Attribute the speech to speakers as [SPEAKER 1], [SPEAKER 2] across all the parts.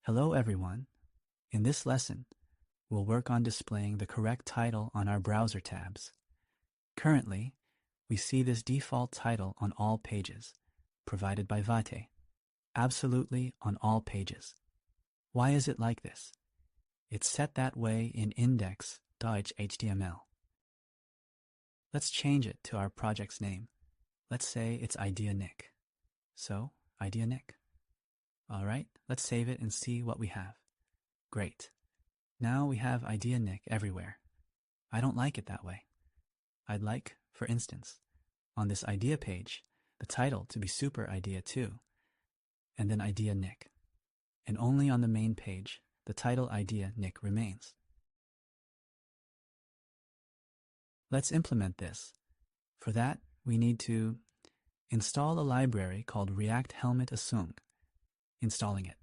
[SPEAKER 1] Hello everyone. In this lesson, we'll work on displaying the correct title on our browser tabs. Currently, we see this default title on all pages, provided by Vate. Absolutely on all pages. Why is it like this? It's set that way in index.html. Let's change it to our project's name. Let's say it's Idea Nick. So, Idea Nick. All right, let's save it and see what we have. Great. Now we have Idea Nick everywhere. I don't like it that way. I'd like, for instance, on this idea page, the title to be Super Idea 2, and then Idea Nick. And only on the main page, the title Idea Nick remains. Let's implement this. For that, we need to install a library called React Helmet Asung. Installing it.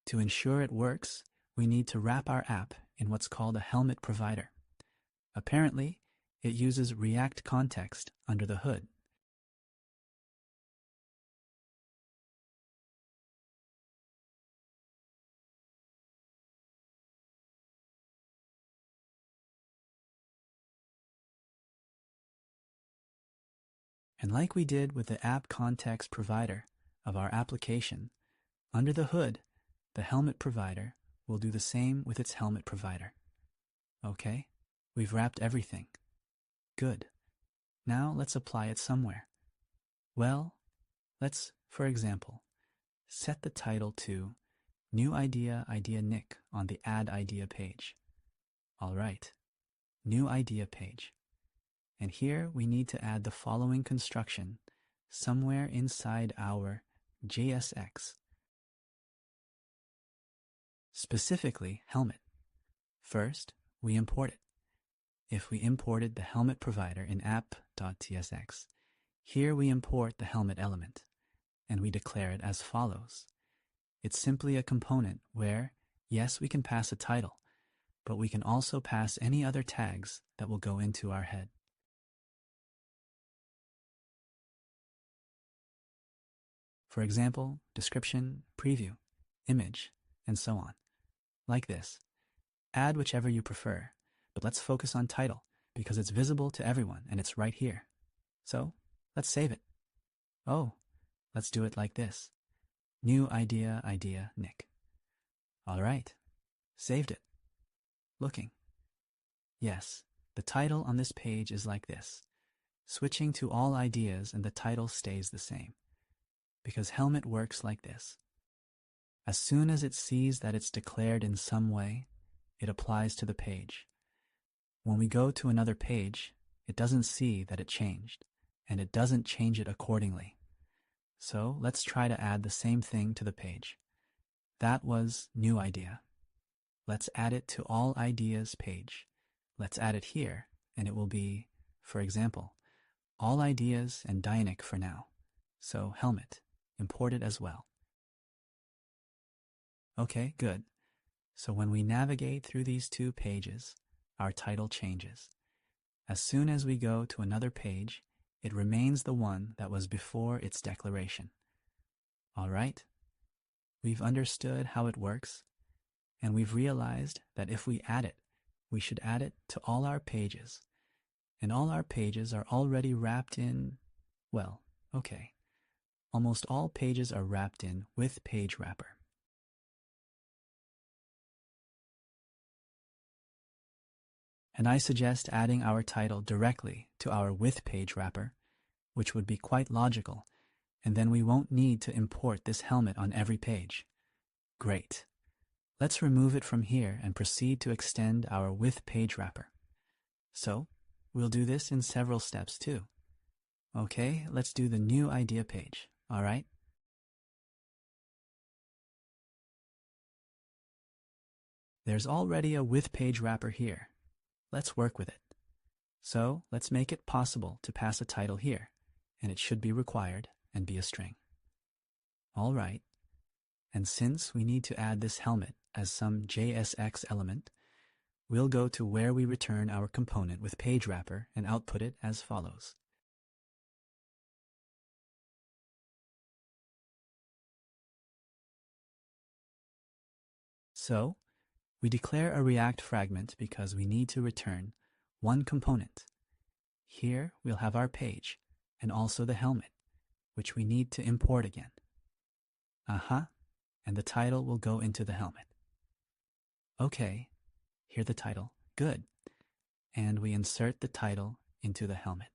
[SPEAKER 1] To ensure it works, we need to wrap our app in what's called a helmet provider. Apparently, it uses React context under the hood. And like we did with the app context provider of our application, under the hood, the helmet provider will do the same with its helmet provider. Okay, we've wrapped everything. Good. Now let's apply it somewhere. Well, let's, for example, set the title to New Idea, Idea Nick on the Add Idea page. All right, New Idea page. And here we need to add the following construction somewhere inside our JSX. Specifically, helmet. First, we import it. If we imported the helmet provider in app.tsx, here we import the helmet element, and we declare it as follows. It's simply a component where, yes, we can pass a title, but we can also pass any other tags that will go into our head. For example, description, preview, image, and so on. Like this. Add whichever you prefer, but let's focus on title because it's visible to everyone and it's right here. So, let's save it. Oh, let's do it like this. New Idea, Idea Nick. All right, saved it. Looking. Yes, the title on this page is like this. Switching to all ideas and the title stays the same. Because helmet works like this. As soon as it sees that it's declared in some way, it applies to the page. When we go to another page, it doesn't see that it changed, and it doesn't change it accordingly. So let's try to add the same thing to the page. That was New Idea. Let's add it to All Ideas page. Let's add it here, and it will be, for example, All Ideas and dynamic for now. So helmet. Imported as well. Okay, good. So when we navigate through these two pages, our title changes. As soon as we go to another page, it remains the one that was before its declaration. All right? We've understood how it works, and we've realized that if we add it, we should add it to all our pages. And all our pages are already wrapped in, well, okay. Almost all pages are wrapped in with page wrapper. And I suggest adding our title directly to our with page wrapper, which would be quite logical, and then we won't need to import this helmet on every page. Great. Let's remove it from here and proceed to extend our with page wrapper. So, we'll do this in several steps too. Okay, let's do the New Idea page. All right? There's already a with page wrapper here. Let's work with it. So let's make it possible to pass a title here, and it should be required and be a string. All right. And since we need to add this helmet as some JSX element, we'll go to where we return our component with page wrapper and output it as follows. So, we declare a React fragment because we need to return one component. Here we'll have our page and also the helmet, which we need to import again. And the title will go into the helmet. Okay, here the title, good. And we insert the title into the helmet.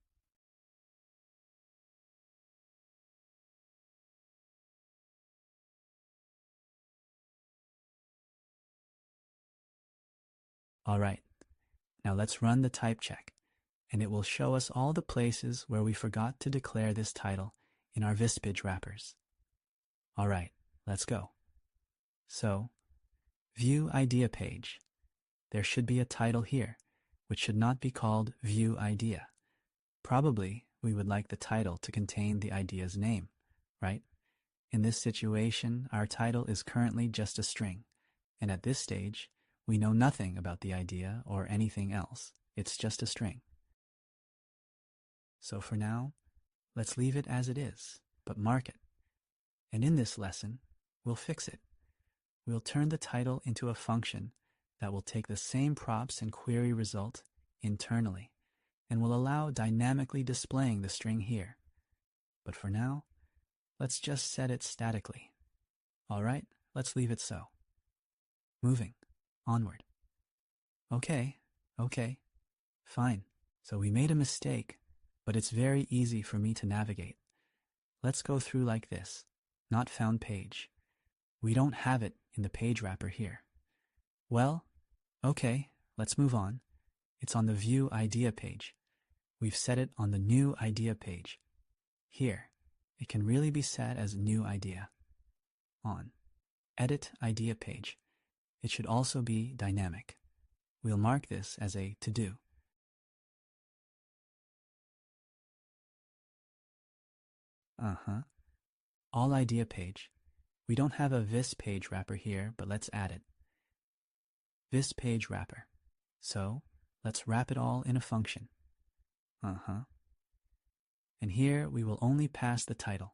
[SPEAKER 1] All right, now let's run the type check, and it will show us all the places where we forgot to declare this title in our Vispage wrappers. All right, let's go. So, View Idea page. There should be a title here, which should not be called View Idea. Probably we would like the title to contain the idea's name, right? In this situation, our title is currently just a string, and at this stage, we know nothing about the idea or anything else. It's just a string. So for now, let's leave it as it is, but mark it. And in this lesson, we'll fix it. We'll turn the title into a function that will take the same props and query result internally, and will allow dynamically displaying the string here. But for now, let's just set it statically. All right, let's leave it so. Moving onward. Okay, fine. So we made a mistake, but it's very easy for me to navigate. Let's go through like this. Not found page. We don't have it in the page wrapper here. Well, okay, let's move on. It's on the View Idea page. We've set it on the New Idea page. Here, it can really be set as New Idea. On Edit Idea page, it should also be dynamic. We'll mark this as a to-do. All Idea page. We don't have a Vis page wrapper here, but let's add it. Vis page wrapper. So, let's wrap it all in a function. And here we will only pass the title,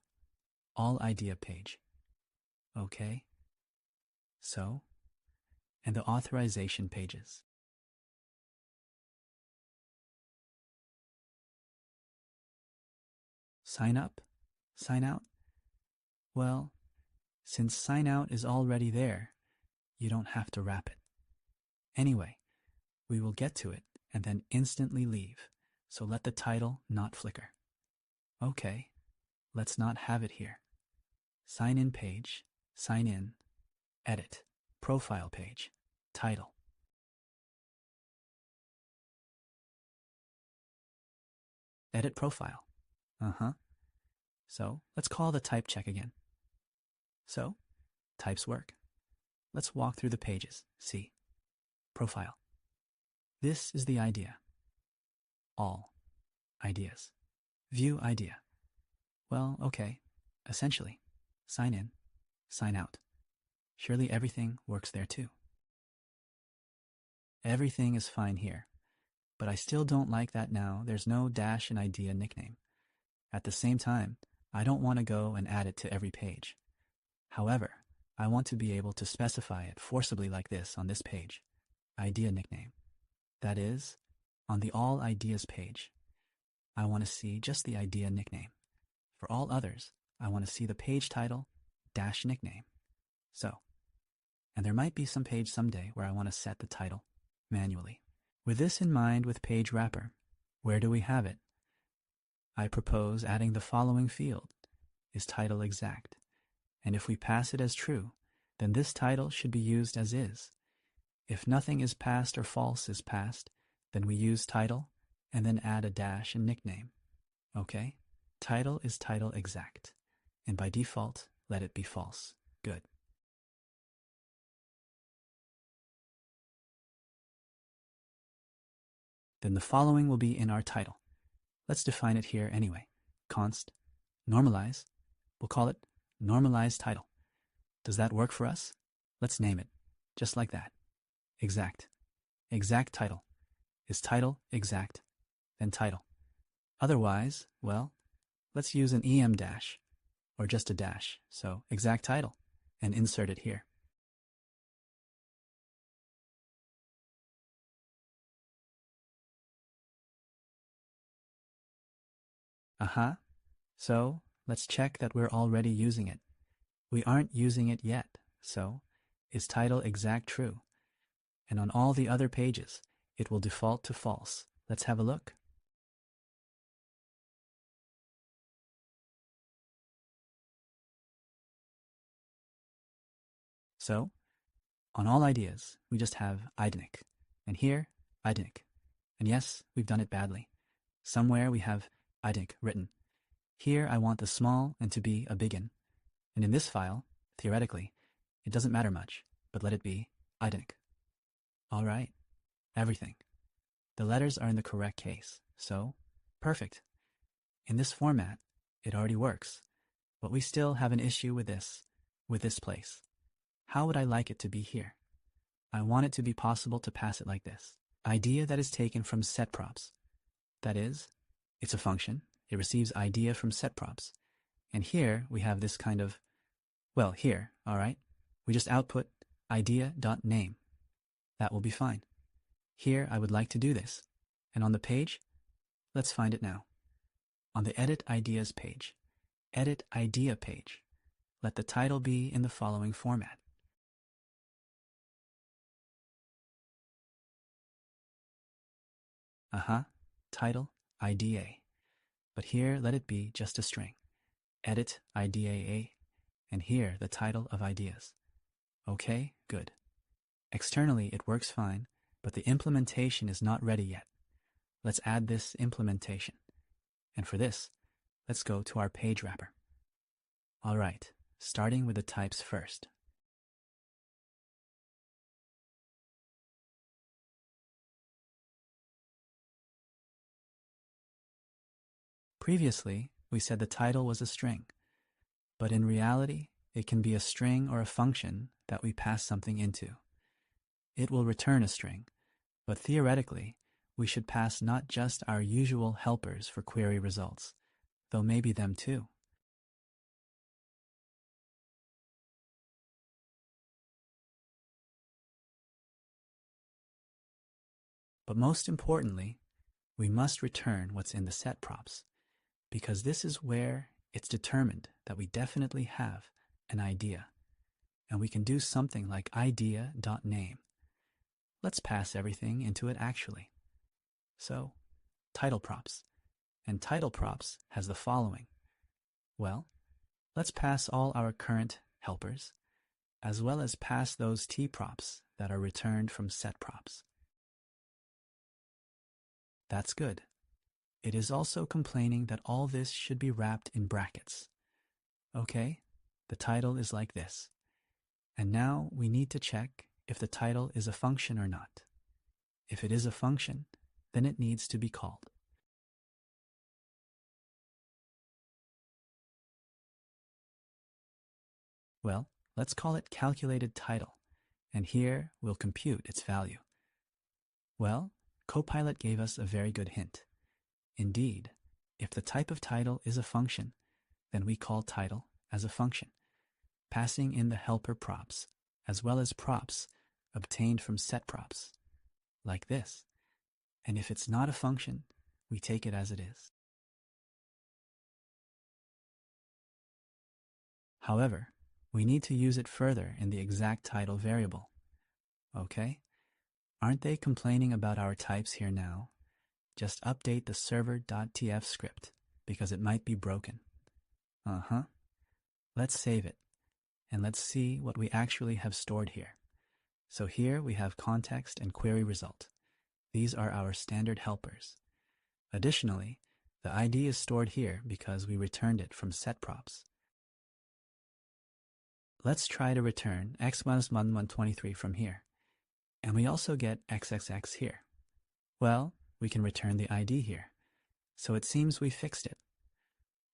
[SPEAKER 1] all idea page. Okay. So, and the authorization pages. Sign up? Sign out? Well, since sign out is already there, you don't have to wrap it. Anyway, we will get to it and then instantly leave, so let the title not flicker. Okay, let's not have it here. Sign in page, sign in, edit, profile page, title. Edit profile. So let's call the type check again. So, types work. Let's walk through the pages. See. Profile. This is the idea. All ideas. View idea. Well, okay. Essentially, sign in, sign out. Surely everything works there too. Everything is fine here, but I still don't like that now there's no dash in idea nickname. At the same time, I don't want to go and add it to every page. However, I want to be able to specify it forcibly like this on this page. Idea nickname. That is, on the All Ideas page, I want to see just the idea nickname. For all others, I want to see the page title dash nickname. So, and there might be some page someday where I want to set the title manually. With this in mind with page wrapper, where do we have it? I propose adding the following field, is title exact. And if we pass it as true, then this title should be used as is. If nothing is passed or false is passed, then we use title and then add a dash and nickname. Okay? Title is title exact. And by default, let it be false. Good. Then the following will be in our title. Let's define it here anyway. Const normalize. We'll call it normalize title. Does that work for us? Let's name it. Just like that. Exact. Exact title. Is title exact? Then title. Otherwise, well, let's use an em dash, or just a dash. So exact title, and insert it here. Uh-huh. So let's check that we're already using it. We aren't using it yet, so is title exact true? And on all the other pages, it will default to false. Let's have a look. So, on all ideas, we just have idnic. And here, idnic. And yes, we've done it badly. Somewhere we have idnic written. Here I want the small and to be a big N. And in this file, theoretically, it doesn't matter much, but let it be idnic. All right, everything. The letters are in the correct case, so perfect. In this format, it already works, but we still have an issue with this place. How would I like it to be here? I want it to be possible to pass it like this. Idea that is taken from setProps. That is, it's a function. It receives idea from setProps. And here we have this kind of, well, here, all right? We just output idea.name. That will be fine. Here I would like to do this. And on the page, let's find it now. On the Edit Ideas page, Edit Idea page, let the title be in the following format. Title, IDA. But here let it be just a string. Edit IDAA, and here the title of ideas. Okay, good. Externally it works fine, but the implementation is not ready yet. Let's add this implementation. And for this, let's go to our page wrapper. All right, starting with the types first. Previously, we said the title was a string, but in reality, it can be a string or a function that we pass something into. It will return a string, but theoretically, we should pass not just our usual helpers for query results, though maybe them too. But most importantly, we must return what's in the setProps, because this is where it's determined that we definitely have an idea, and we can do something like idea.name. Let's pass everything into it actually. So, title props. And title props has the following. Well, let's pass all our current helpers, as well as pass those tprops that are returned from setProps. That's good. It is also complaining that all this should be wrapped in brackets. Okay, the title is like this. And now we need to check if the title is a function or not. If it is a function, then it needs to be called. Well, let's call it calculated title, and here we'll compute its value. Well, Copilot gave us a very good hint. Indeed, if the type of title is a function, then we call title as a function, passing in the helper props, as well as props obtained from setProps, like this. And if it's not a function, we take it as it is. However, we need to use it further in the exact title variable. Okay? Aren't they complaining about our types here now? Just update the server.tf script, because it might be broken. Let's save it, and let's see what we actually have stored here. So here we have context and query result. These are our standard helpers. Additionally, the ID is stored here because we returned it from setProps. Let's try to return x-123 from here. And we also get xxx here. Well, we can return the ID here. So it seems we fixed it.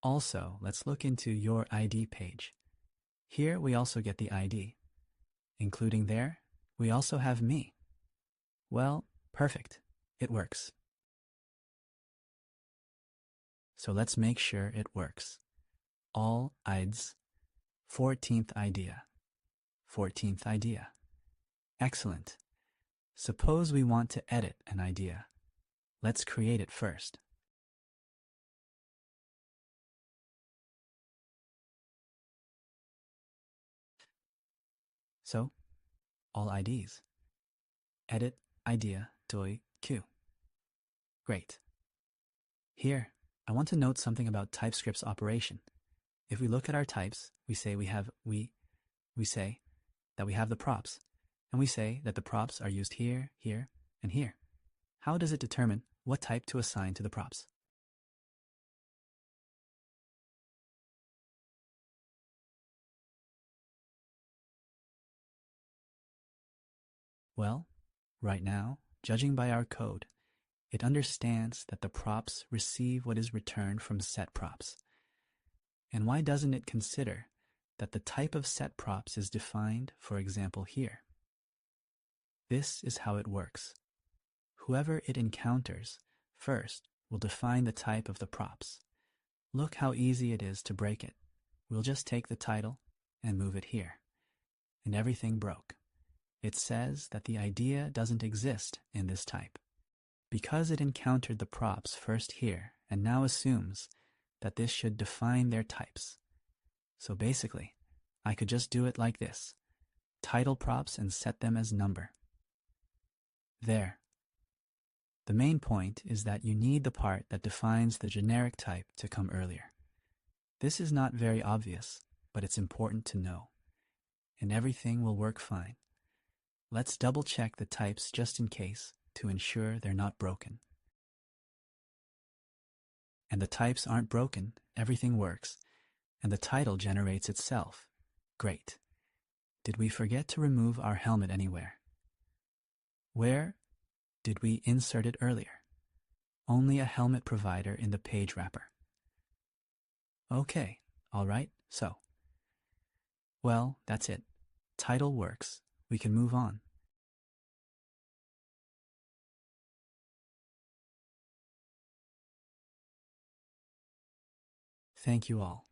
[SPEAKER 1] Also, let's look into your ID page. Here we also get the ID. Including there, we also have me. Well, perfect. It works. So let's make sure it works. All IDs, 14th idea. 14th idea. Excellent. Suppose we want to edit an idea. Let's create it first. So, all IDs. Edit idea doi q. Great. Here, I want to note something about TypeScript's operation. If we look at our types, we say we say that we have the props, and we say that the props are used here, here, and here. How does it determine what type to assign to the props? Well, right now, judging by our code, it understands that the props receive what is returned from set props. And why doesn't it consider that the type of set props is defined, for example, here? This is how it works. Whoever it encounters first will define the type of the props. Look how easy it is to break it. We'll just take the title and move it here. And everything broke. It says that the idea doesn't exist in this type. Because it encountered the props first here and now assumes that this should define their types. So basically, I could just do it like this. Title props and set them as number. There. The main point is that you need the part that defines the generic type to come earlier. This is not very obvious, but it's important to know. And everything will work fine. Let's double check the types just in case to ensure they're not broken. And the types aren't broken, everything works, and the title generates itself. Great. Did we forget to remove our helmet anywhere? Where did we insert it earlier? Only a helmet provider in the page wrapper. Okay, all right, so. Well, that's it. Title works. We can move on. Thank you all.